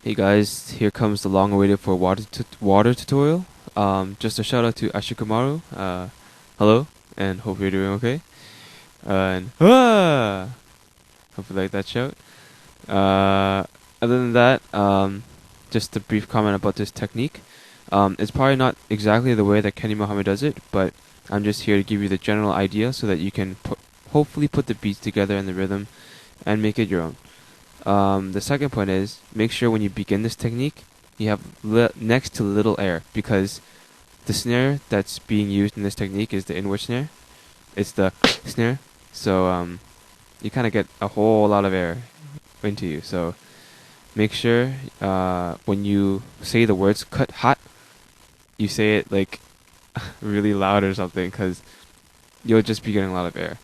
Hey guys, here comes the long-awaited for water tutorial. Just a shout out to Ashikumaru. Hello, and hope you're doing okay. And hope you like that shout. Uh, Other than that, just a brief comment about this technique. It's probably not exactly the way that Kenny Mohammed does it, but I'm just here to give you the general idea so that you can hopefully put the beats together and the rhythm and make it your own. The second point is make sure when you begin this technique, you have next to little air because the snare that's being used in this technique is the inward snare. It's the snare, so you kind of get a whole lot of air into you. So make sure when you say the words "cut hot," you say it like really loud or something because you'll just be getting a lot of air.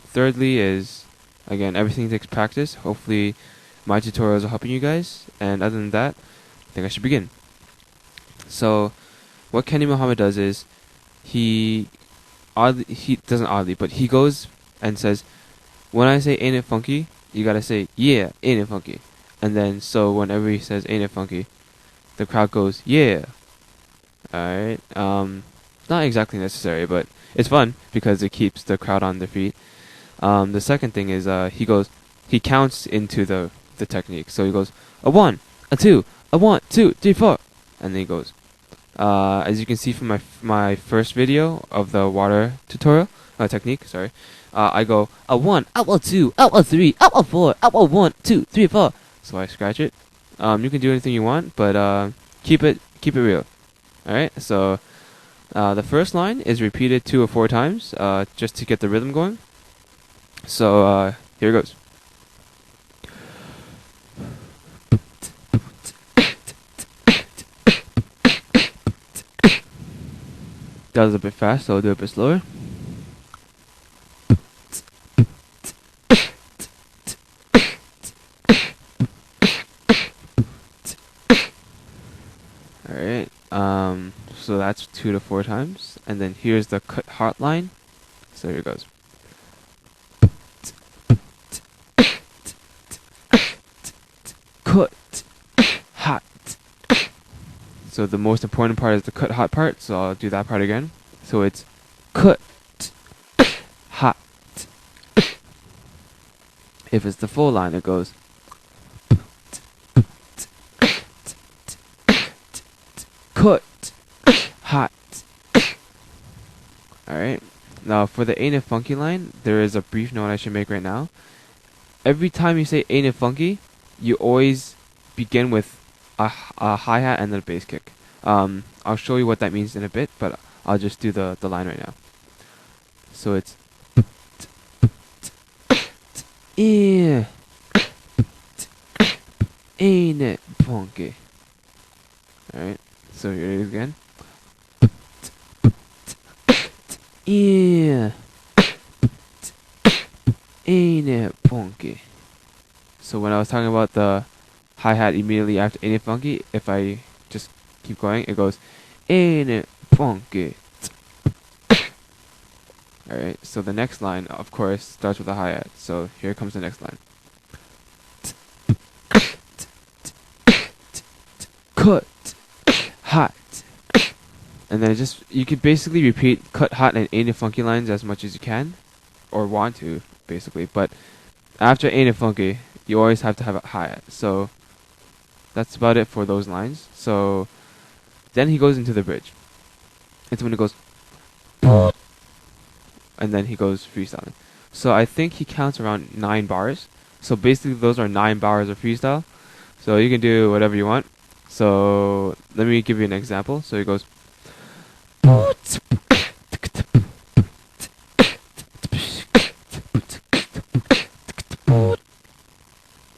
Thirdly is again everything takes practice. Hopefully my tutorials are helping you guys. And other than that, I think I should begin. So what Kenny Mohammed does is he doesn't oddly, but he goes and says, when I say ain't it funky, you gotta say yeah, ain't it funky. And then so whenever he says ain't it funky, the crowd goes yeah. Alright. Not exactly necessary, but it's fun because it keeps the crowd on their feet. The second thing is he counts into the technique. So he goes a one, a two, a one, two, three, four, and then he goes. As you can see from my first video of the water tutorial technique, sorry, I go a one, up a two, up a three, up a four, up a one, two, three, four. So I scratch it. You can do anything you want, but keep it real. All right. So the first line is repeated 2 or 4 times, just to get the rhythm going. So here it goes. That was a bit fast, so I'll do it a bit slower. Alright, so that's 2 to 4 times. And then here's the cut hot line. So here it goes. Cut hot. So the most important part is the cut hot part, so I'll do that part again. So it's cut hot. If it's the full line, it goes cut hot. Alright. Now for the ain't it funky line, there is a brief note I should make right now. Every time you say ain't it funky, you always begin with a hi-hat and then a bass kick. I'll show you what that means in a bit, but I'll just do the line right now. So it's yeah, ain't it funky? Alright, so here it is again. Yeah, ain't it funky? So when I was talking about the hi-hat immediately after ain't it funky, if I just keep going, it goes ain't it funky. Alright, so the next line, of course, starts with a hi-hat. So here comes the next line. Cut hot. And then you could basically repeat cut hot and ain't it funky lines as much as you can, or want to, basically. But after ain't it funky, you always have to have a hi-hat. So that's about it for those lines. So then he goes into the bridge. It's when it goes, and then he goes freestyling. So I think he counts around 9 bars. So basically those are 9 bars of freestyle. So you can do whatever you want. So let me give you an example. So he goes.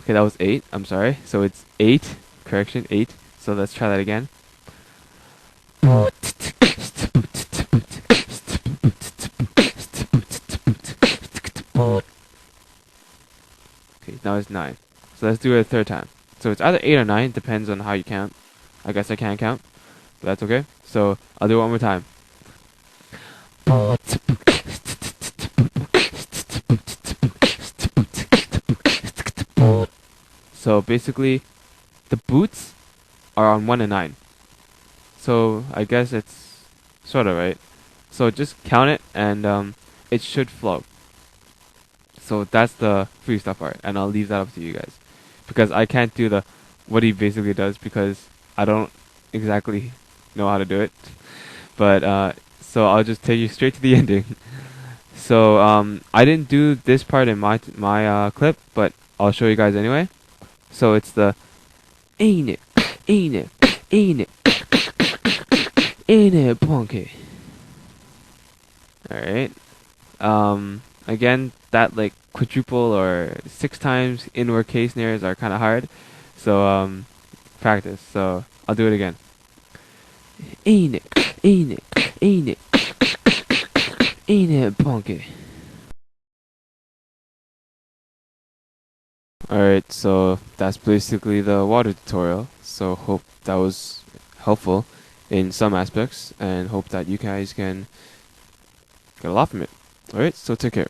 Okay, that was 8. I'm sorry. So it's 8. Correction, 8. So let's try that again. Okay, now it's 9. So let's do it a third time. So it's either 8 or 9, depends on how you count. I guess I can't count, but that's okay. So I'll do it one more time. So basically, the boots are on 1 and 9. So I guess it's sort of right. So just count it, and it should flow. So that's the freestyle part, and I'll leave that up to you guys, because I can't do the what he basically does because I don't exactly know how to do it. But so I'll just take you straight to the ending. So I didn't do this part in my clip, but I'll show you guys anyway. So it's the ain't it, ain't it, ain't it, ain't it, punky. All right. Again, that like quadruple or 6 times inward K snares are kind of hard, so practice. So I'll do it again. Ain't it, ain't it, ain't it, ain't it, punky. Alright, so that's basically the water tutorial. So hope that was helpful in some aspects, and hope that you guys can get a lot from it. Alright, so take care.